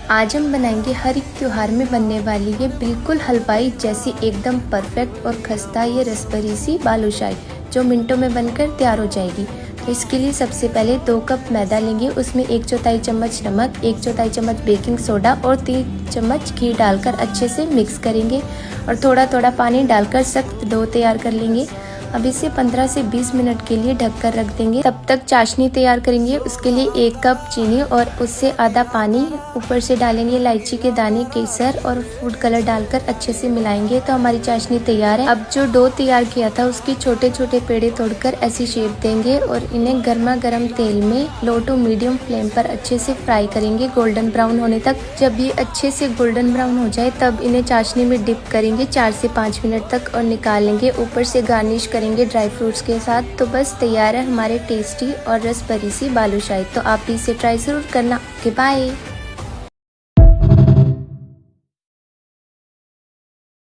आज हम बनाएंगे हर एक त्योहार में बनने वाली ये बिल्कुल हलवाई जैसी एकदम परफेक्ट और खस्ता ये रसभरी सी बालूशाही जो मिनटों में बनकर तैयार हो जाएगी। तो इसके लिए सबसे पहले 2 कप मैदा लेंगे, उसमें 1/4 चम्मच नमक, 1/4 चम्मच बेकिंग सोडा और 3 चम्मच घी डालकर अच्छे से मिक्स करेंगे और थोड़ा थोड़ा पानी डालकर सख्त डो तैयार कर लेंगे। अब इसे 15 से 20 मिनट के लिए ढककर रख देंगे। तब तक चाशनी तैयार करेंगे। उसके लिए 1 कप चीनी और उससे आधा पानी, ऊपर से डालेंगे इलायची के दाने, केसर और फूड कलर डालकर अच्छे से मिलाएंगे। तो हमारी चाशनी तैयार है। अब जो डो तैयार किया था उसके छोटे छोटे पेड़े तोड़कर ऐसी शेप देंगे और इन्हें गर्मा गर्म तेल में लो टू मीडियम फ्लेम पर अच्छे से फ्राई करेंगे गोल्डन ब्राउन होने तक। जब ये अच्छे से गोल्डन ब्राउन हो जाए तब इन्हें चाशनी में डिप करेंगे 4 से 5 मिनट तक और निकाल लेंगे। ऊपर से गार्निश करेंगे ड्राई फ्रूट्स के साथ। तो बस तैयार है हमारे टेस्टी और रसभरी सी बालूशाही। तो आप भी इसे ट्राई जरूर करना। Okay bye.